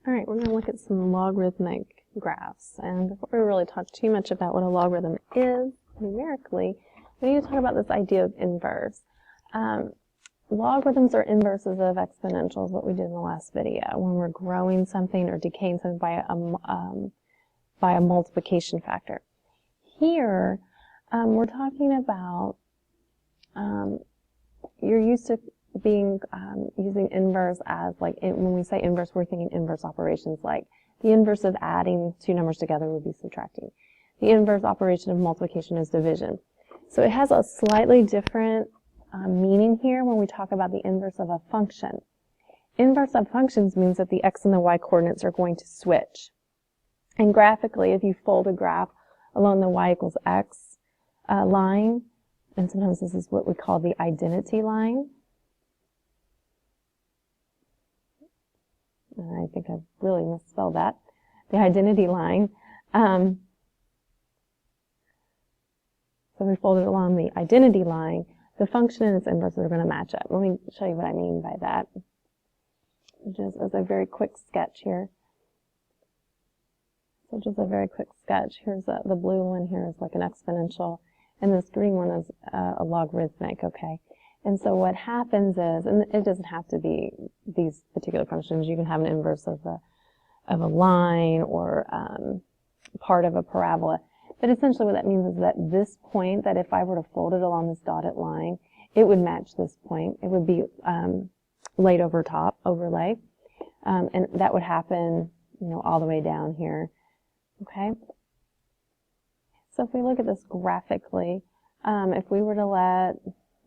All right, we're going to look at some logarithmic graphs. And before we really talk too much about what a logarithm is numerically, we need to talk about this idea of inverse. Logarithms are inverses of exponentials, what we did in the last video, when we're growing something or decaying something by a multiplication factor. Here, we're talking about, you're used to being using inverse as, like, when we say inverse, we're thinking inverse operations, like the inverse of adding two numbers together would be subtracting. The inverse operation of multiplication is division. So it has a slightly different meaning here when we talk about the inverse of a function. Inverse of functions means that the x and the y coordinates are going to switch. And graphically, if you fold a graph along the y equals x line, and sometimes this is what we call the identity line. I think I've really misspelled that. The identity line. So if we fold it along the identity line, the function and its inverses are going to match up. Let me show you what I mean by that. Just as a very quick sketch here. So just a very quick sketch. Here's the blue one here is like an exponential, and this green one is a logarithmic, okay? And so what happens is, and it doesn't have to be these particular functions, you can have an inverse of a line or part of a parabola. But essentially what that means is that this point, that if I were to fold it along this dotted line, it would match this point. It would be laid over top, overlay. And that would happen, you know, all the way down here. Okay? So if we look at this graphically, if we were to let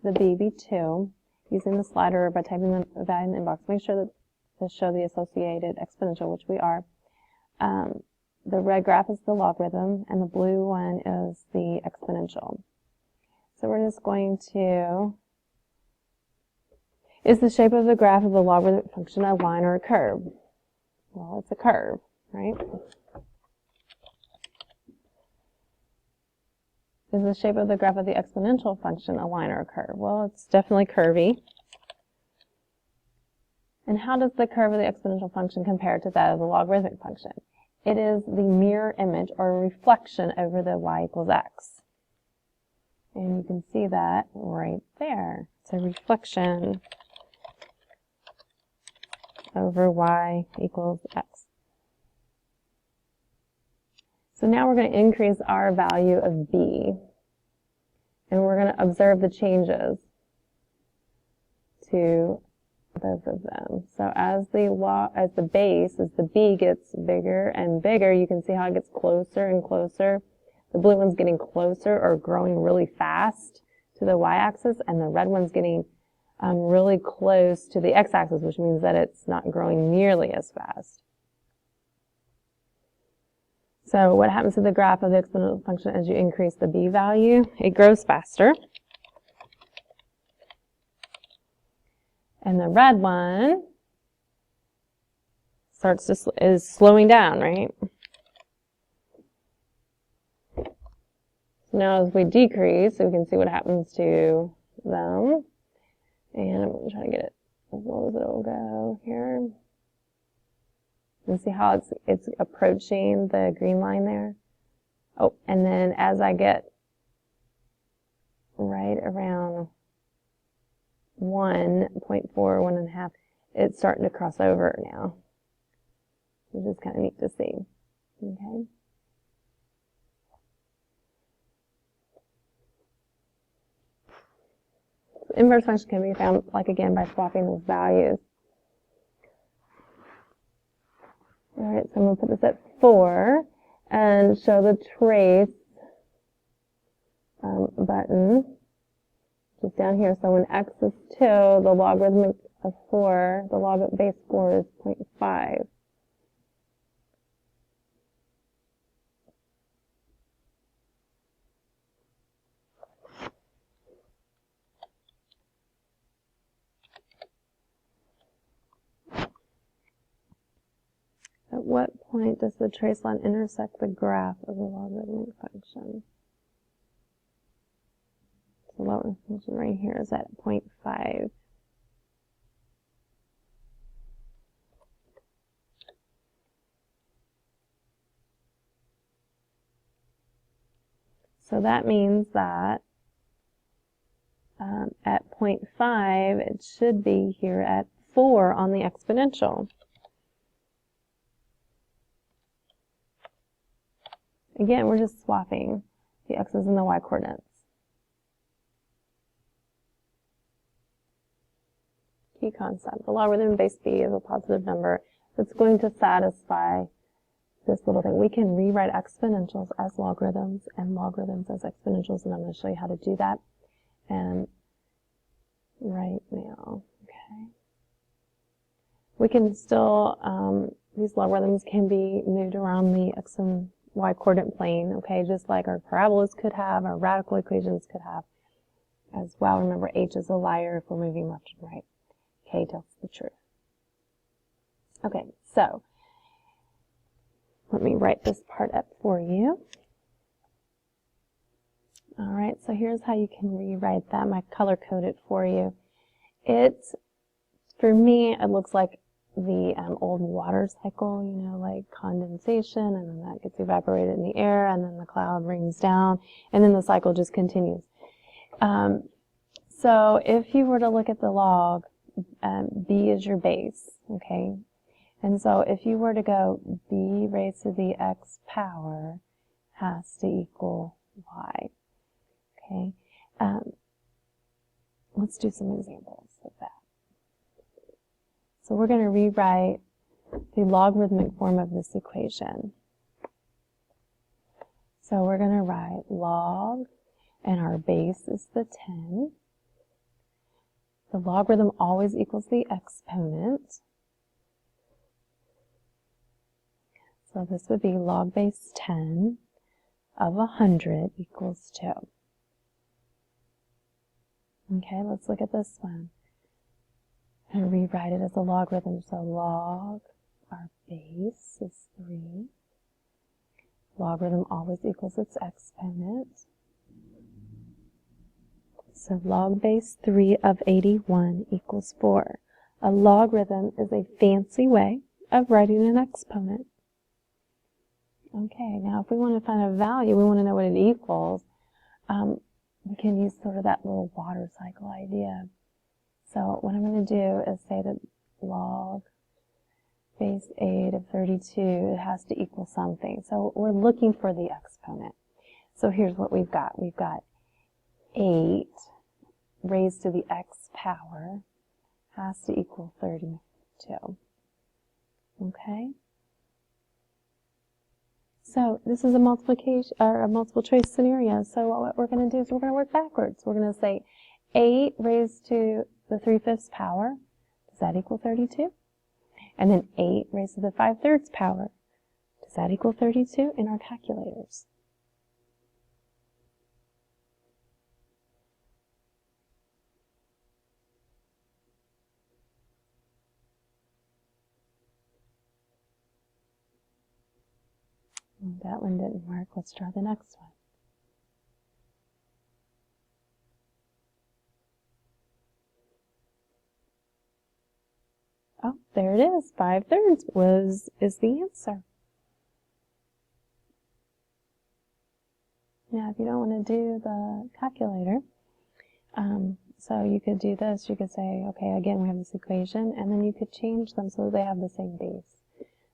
the bm2, using the slider or by typing the value in the inbox, make sure that to show the associated exponential, which we are. The red graph is the logarithm, and the blue one is the exponential. So we're just going to, is the shape of the graph of the logarithmic function a line or a curve? Well, it's a curve, right? Is the shape of the graph of the exponential function a line or a curve? Well, it's definitely curvy. And how does the curve of the exponential function compare to that of the logarithmic function? It is the mirror image or reflection over the y equals x. And you can see that right there. It's a reflection over y equals x. So now we're going to increase our value of b. And we're going to observe the changes to both of them. So as the base, as the b gets bigger and bigger, you can see how it gets closer and closer. The blue one's getting closer or growing really fast to the y-axis, and the red one's getting really close to the x-axis, which means that it's not growing nearly as fast. So what happens to the graph of the exponential function as you increase the b value? It grows faster. And the red one is slowing down, right? So now as we decrease, we can see what happens to them. And I'm going to try to get it as low as it'll go here. And see how it's approaching the green line there? Oh, and then as I get right around 1.4, 1.5, it's starting to cross over now, which is kind of neat to see. Okay. So inverse function can be found, like again, by swapping those values. All right, so I'm going to put this at 4 and show the trace button. Just down here. So when x is 2, the logarithmic of 4, the log of base 4 is 0.5. At what point does the trace line intersect the graph of the logarithmic function? The logarithmic function right here is at 0.5. So that means that at 0.5, it should be here at 4 on the exponential. Again, we're just swapping the x's and the y coordinates. Key concept. The logarithm base b is a positive number that's going to satisfy this little thing. We can rewrite exponentials as logarithms and logarithms as exponentials, and I'm going to show you how to do that. And right now, okay. We can still, these logarithms can be moved around the x and y coordinate plane, okay, just like our parabolas could have, our radical equations could have as well. Remember, h is a liar if we're moving left and right. K tells the truth. Okay, so let me write this part up for you. All right, so here's how you can rewrite that. I color coded it for you. For me, it looks like the old water cycle, you know, like condensation, and then that gets evaporated in the air, and then the cloud rains down, and then the cycle just continues. So if you were to look at the log, b is your base, okay? And so if you were to go b raised to the x power has to equal y, okay? Let's do some examples of that. So we're going to rewrite the logarithmic form of this equation. So we're going to write log, and our base is the 10. The logarithm always equals the exponent. So this would be log base 10 of 100 equals 2. Okay, let's look at this one. And rewrite it as a logarithm. So log, our base is 3. Logarithm always equals its exponent. So log base 3 of 81 equals 4. A logarithm is a fancy way of writing an exponent. Okay, now if we want to find a value, we want to know what it equals, we can use sort of that little water cycle idea. So what I'm going to do is say that log base 8 of 32, it has to equal something. So we're looking for the exponent. So here's what we've got. We've got 8 raised to the x power has to equal 32. Okay? So this is a multiplication or a multiple choice scenario. So what we're going to do is we're going to work backwards. We're going to say 8 raised to the 3/5 power, does that equal 32? And then 8 raised to the 5/3 power, does that equal 32 in our calculators? Well, that one didn't work. Let's try the next one. Oh, there it is. 5/3 is the answer. Now, if you don't want to do the calculator, so you could do this. You could say, okay, again, we have this equation, and then you could change them so that they have the same base.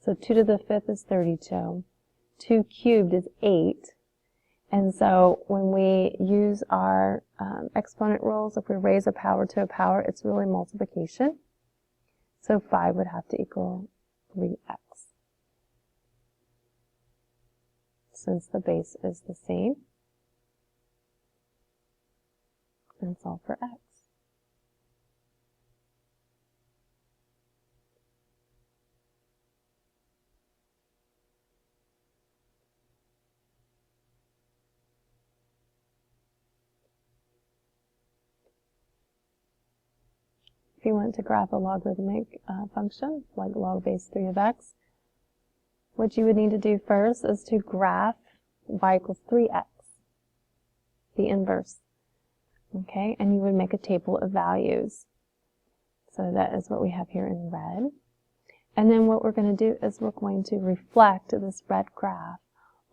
So 2 to the 5th is 32. 2 cubed is 8. And so when we use our exponent rules, if we raise a power to a power, it's really multiplication. So 5 would have to equal 3x. Since the base is the same, and solve for x. If you want to graph a logarithmic function, like log base 3 of x, what you would need to do first is to graph y equals 3x, the inverse. Okay, and you would make a table of values. So that is what we have here in red. And then what we're going to do is we're going to reflect this red graph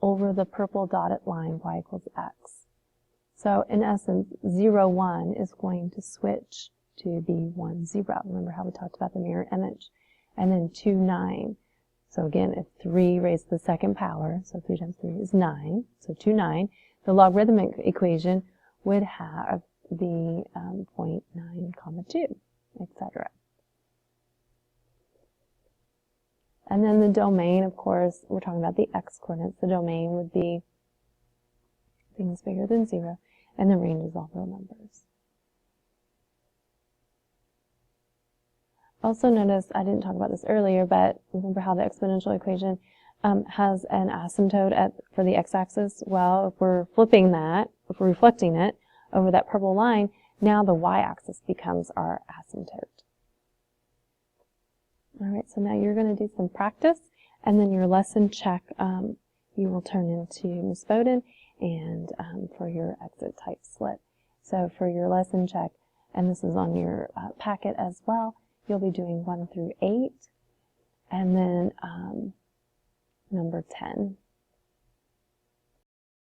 over the purple dotted line, y equals x. So in essence, 0, 1 is going to switch to be 1, 0. Remember how we talked about the mirror image. And then 2, 9. So again, if 3 raised to the second power, so 3 times 3 is 9, so 2, 9, the logarithmic equation would have the 0.9, comma 2, etc. And then the domain, of course, we're talking about the x-coordinates. The domain would be things bigger than 0, and the range is all real numbers. Also notice, I didn't talk about this earlier, but remember how the exponential equation has an asymptote for the x-axis? Well, if we're flipping that, if we're reflecting it over that purple line, now the y-axis becomes our asymptote. All right, so now you're going to do some practice, and then your lesson check you will turn into Ms. Bowden and for your exit type slip. So for your lesson check, and this is on your packet as well, you'll be doing 1 through 8, and then number 10.